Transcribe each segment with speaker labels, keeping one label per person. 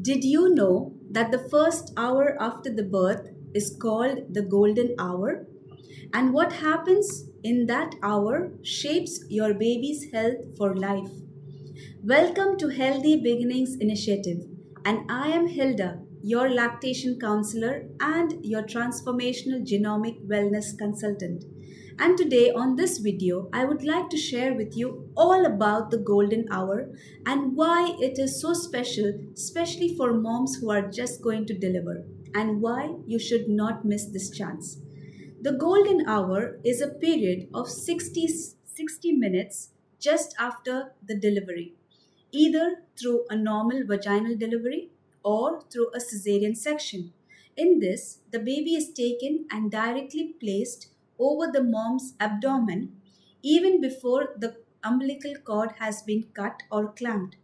Speaker 1: Did you know that the first hour after the birth is called the golden hour? And what happens in that hour shapes your baby's health for life. Welcome to Healthy Beginnings Initiative, and I am Hilda, your lactation counselor and your transformational genomic wellness consultant. And today, on this video, I would like to share with you all about the golden hour and why it is so special, especially for moms who are just going to deliver, and why you should not miss this chance. The golden hour is a period of 60 minutes just after the delivery, either through a normal vaginal delivery or through a cesarean section. In this, the baby is taken and directly placed over the mom's abdomen even before the umbilical cord has been cut or clamped.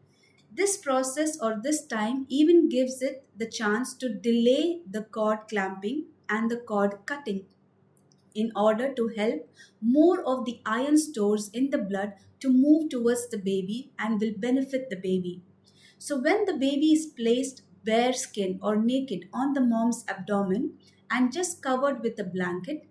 Speaker 1: This process or this time even gives it the chance to delay the cord clamping and the cord cutting in order to help more of the iron stores in the blood to move towards the baby and will benefit the baby. So, when the baby is placed bare skin or naked on the mom's abdomen and just covered with a blanket,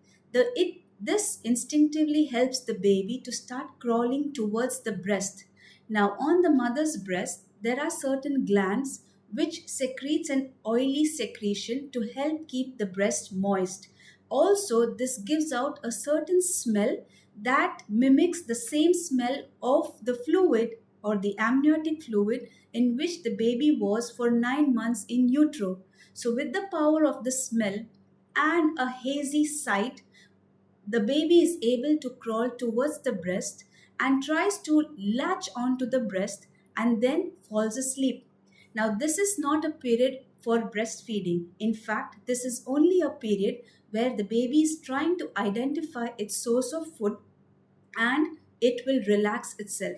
Speaker 1: this instinctively helps the baby to start crawling towards the breast. Now, on the mother's breast, there are certain glands which secretes an oily secretion to help keep the breast moist. Also, this gives out a certain smell that mimics the same smell of the fluid or the amniotic fluid in which the baby was for 9 months in utero. So, with the power of the smell and a hazy sight, the baby is able to crawl towards the breast and tries to latch onto the breast and then falls asleep. Now, this is not a period for breastfeeding. In fact, this is only a period where the baby is trying to identify its source of food and it will relax itself.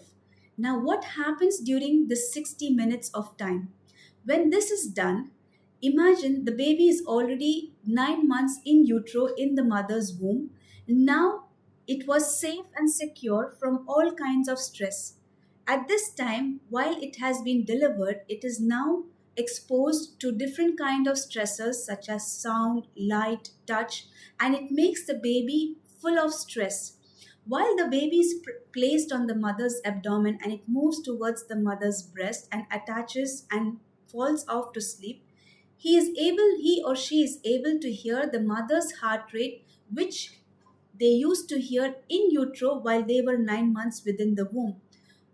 Speaker 1: Now, what happens during this 60 minutes of time? When this is done, imagine the baby is already 9 months in utero in the mother's womb. Now, it was safe and secure from all kinds of stress. At this time, while it has been delivered, it is now exposed to different kind of stressors such as sound, light, touch, and it makes the baby full of stress. While the baby is placed on the mother's abdomen and it moves towards the mother's breast and attaches and falls off to sleep, he or she is able to hear the mother's heart rate, which they used to hear in utero while they were 9 months within the womb.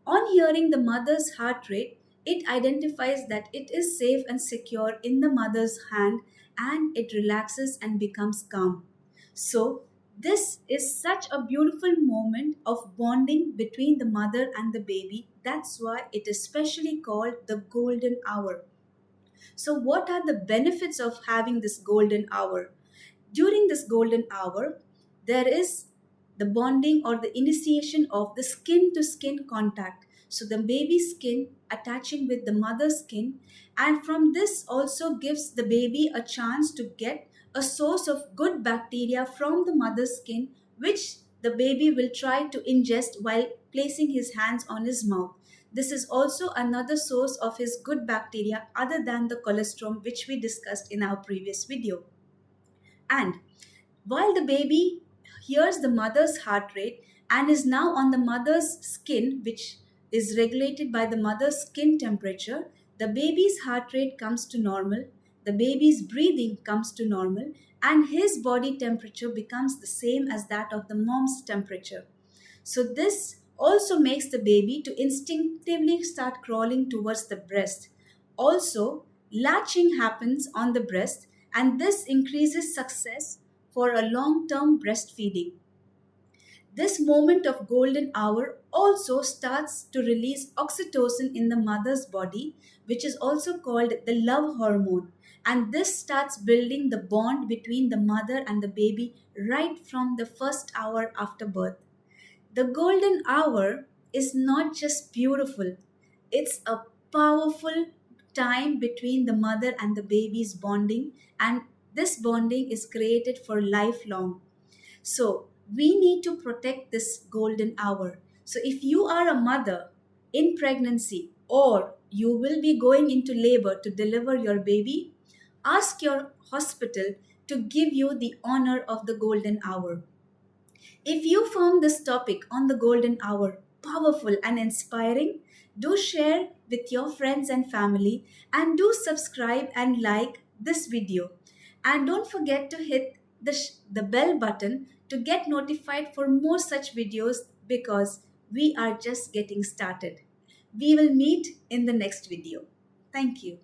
Speaker 1: On hearing the mother's heart rate, it identifies that it is safe and secure in the mother's hand and it relaxes and becomes calm. So, this is such a beautiful moment of bonding between the mother and the baby. That's why it is specially called the golden hour. So, what are the benefits of having this golden hour? During this golden hour, there is the bonding or the initiation of the skin to skin contact. So, the baby's skin attaching with the mother's skin, and from this also gives the baby a chance to get a source of good bacteria from the mother's skin, which the baby will try to ingest while placing his hands on his mouth. This is also another source of his good bacteria other than the colostrum, which we discussed in our previous video. And while the baby hears the mother's heart rate and is now on the mother's skin, which is regulated by the mother's skin temperature, the baby's heart rate comes to normal, the baby's breathing comes to normal, and his body temperature becomes the same as that of the mom's temperature. So, this also makes the baby to instinctively start crawling towards the breast. Also, latching happens on the breast, and this increases success for a long term breastfeeding. This moment of golden hour also starts to release oxytocin in the mother's body, which is also called the love hormone. And this starts building the bond between the mother and the baby right from the first hour after birth. The golden hour is not just beautiful, it's a powerful time between the mother and the baby's bonding, and this bonding is created for lifelong. So, we need to protect this golden hour. So, if you are a mother in pregnancy or you will be going into labor to deliver your baby, ask your hospital to give you the honor of the golden hour. If you found this topic on the golden hour powerful and inspiring, do share with your friends and family, and do subscribe and like this video. And don't forget to hit the bell button to get notified for more such videos, because we are just getting started. We will meet in the next video. Thank you.